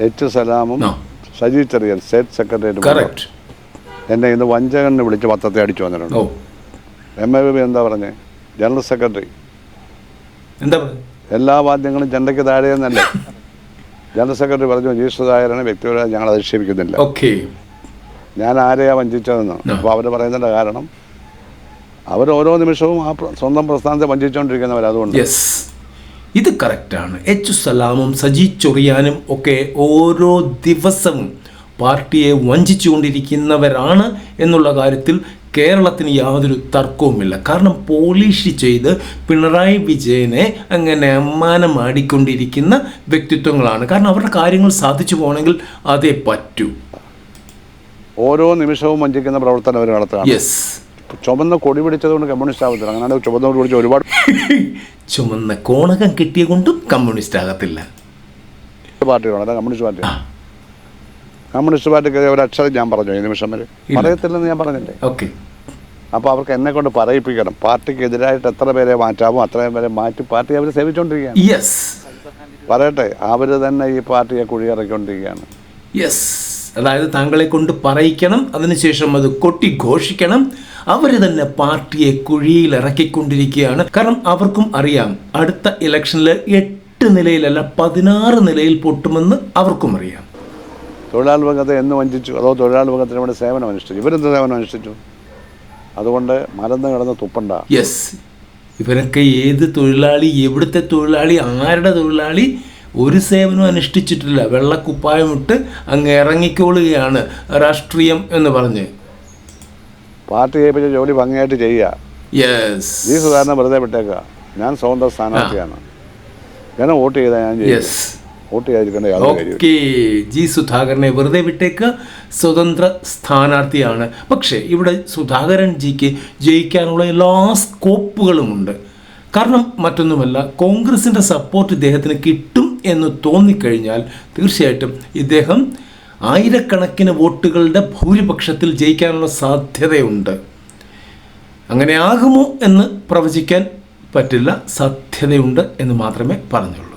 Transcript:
H സലാമും Saji Cherian state secretary എന്നെ ഇന്ന് വഞ്ചകനെ വിളിച്ച് പത്രത്തെ അടിച്ചു വന്നിട്ടുണ്ട്. MABB എന്താ പറഞ്ഞേ? ജനറൽ സെക്രട്ടറി എന്താ എല്ലാ വാദ്യങ്ങളും ചെണ്ടയ്ക്ക് താഴെയെന്നല്ലേ ജനറൽ സെക്രട്ടറി പറഞ്ഞു. ജി സുധാകരനെ വ്യക്തിപരമായി ഞങ്ങൾ അധിക്ഷേപിക്കുന്നില്ല. ഞാൻ ആരെയാ വഞ്ചിച്ചതെന്ന്. അപ്പോൾ അവർ പറയുന്നതിൻ്റെ കാരണം അവർ ഓരോ നിമിഷവും ആ സ്വന്തം പ്രസ്ഥാനത്തെ വഞ്ചിച്ചുകൊണ്ടിരിക്കുന്നവർ. അതുകൊണ്ട് ഇത് കറക്റ്റാണ്. എച്ച് സലാമും സജി ചെറിയാനും ഒക്കെ ഓരോ ദിവസവും പാർട്ടിയെ വഞ്ചിച്ചുകൊണ്ടിരിക്കുന്നവരാണ് എന്നുള്ള കാര്യത്തിൽ കേരളത്തിന് യാതൊരു തർക്കവുമില്ല. കാരണം പോളിഷ് ചെയ്ത് പിണറായി വിജയനെ അങ്ങനെ അമ്മാനമാടിക്കൊണ്ടിരിക്കുന്ന വ്യക്തിത്വങ്ങളാണ്. കാരണം അവരുടെ കാര്യങ്ങൾ സാധിച്ചു പോകണമെങ്കിൽ അതേ പറ്റൂ. ഓരോ നിമിഷവും വഞ്ചിക്കുന്ന പ്രവർത്തനം അവർ നടത്തുകയാണ്. ചുമന്ന കൊടി പിടിച്ചതുകൊണ്ട് കമ്മ്യൂണിസ്റ്റ് ആകത്തില്ല. അങ്ങനെ ചുമന്ന കൊടി പിടിച്ച ഒരുപാട് ചുമന്ന കോണകം കിട്ടിയ കൊണ്ടും കമ്മ്യൂണിസ്റ്റ് ആകത്തില്ല. പാർട്ടികളാണ് കമ്മ്യൂണിസ്റ്റ് പാർട്ടി. കമ്മ്യൂണിസ്റ്റ് പാർട്ടിക്ക് ഒരക്ഷരം ഞാൻ പറഞ്ഞു ഈ നിമിഷം വരെ പറയത്തില്ലെന്ന് ഞാൻ പറഞ്ഞില്ലേ. അപ്പോൾ അവർക്ക് എന്നെ കൊണ്ട് പറയിപ്പിക്കണം. പാർട്ടിക്ക് എതിരായിട്ട് എത്ര പേരെ മാറ്റാമോ അത്രയും പേരെ മാറ്റി പാർട്ടി അവർ സേവിച്ചുകൊണ്ടിരിക്കുകയാണ്. പറയട്ടെ, അവർ തന്നെ ഈ പാർട്ടിയെ കുഴിയിറക്കിക്കൊണ്ടിരിക്കുകയാണ്. അതായത് താങ്കളെ കൊണ്ട് പറയിക്കണം, അതിനുശേഷം അത് കൊട്ടി ഘോഷിക്കണം. അവർ തന്നെ പാർട്ടിയെ കുഴിയിൽ ഇറക്കിക്കൊണ്ടിരിക്കുകയാണ്. കാരണം അവർക്കും അറിയാം അടുത്ത ഇലക്ഷനിൽ 8 നിലയിലല്ല 16 നിലയിൽ പൊട്ടുമെന്ന് അവർക്കും അറിയാം. തൊഴിലാളി വർഗത്തെ എന്ന് വഞ്ചിച്ചു, അതോ തൊഴിലാളി വർഗത്തിന് ഇവിടെ സേവനം അനുഷ്ഠിച്ചു? ഇവരെന്ത് സേവനം അനുഷ്ഠിച്ചു? അതുകൊണ്ട് മലന്ന് കിടന്ന് തുപ്പണ്ട. ഇവരൊക്കെ ഏത് തൊഴിലാളി, എവിടുത്തെ തൊഴിലാളി, ആരുടെ തൊഴിലാളി? ഒരു സേവനവും അനുഷ്ഠിച്ചിട്ടില്ല. വെള്ളക്കുപ്പായമിട്ട് അങ്ങ് ഇറങ്ങിക്കോളുകയാണ് രാഷ്ട്രീയം എന്ന് പറഞ്ഞ്. പാർട്ടി ഏൽപ്പിച്ച ജോലി ഭംഗിയായിട്ട് ചെയ്യുക. ജി സുധാകരനെ വെറുതെ വിട്ടേക്കുക. ഞാൻ സ്വതന്ത്ര സ്ഥാനാർത്ഥിയാണ്. ഞാൻ വോട്ട് ചെയ്താൽ ഞാൻ വോട്ട് ചെയ്യാതിരിക്കേണ്ട യാതൊരു കാര്യം. ജി സുധാകരനെ വെറുതെ വിട്ടേക്കുക, സ്വതന്ത്ര സ്ഥാനാർത്ഥിയാണ്. പക്ഷേ ഇവിടെ സുധാകരൻ ജിക്ക് ജയിക്കാനുള്ള എല്ലാ സ്കോപ്പുകളുമുണ്ട്. കാരണം മറ്റൊന്നുമല്ല, കോൺഗ്രസിൻ്റെ സപ്പോർട്ട് ഇദ്ദേഹത്തിന് കിട്ടും എന്ന് തോന്നിക്കഴിഞ്ഞാൽ തീർച്ചയായിട്ടും ഇദ്ദേഹം ആയിരക്കണക്കിന് വോട്ടുകളുടെ ഭൂരിപക്ഷത്തിൽ ജയിക്കാനുള്ള സാധ്യതയുണ്ട്. അങ്ങനെ ആകുമോ എന്ന് പ്രവചിക്കാൻ പറ്റില്ല. സാധ്യതയുണ്ട് എന്ന് മാത്രമേ പറഞ്ഞുള്ളൂ.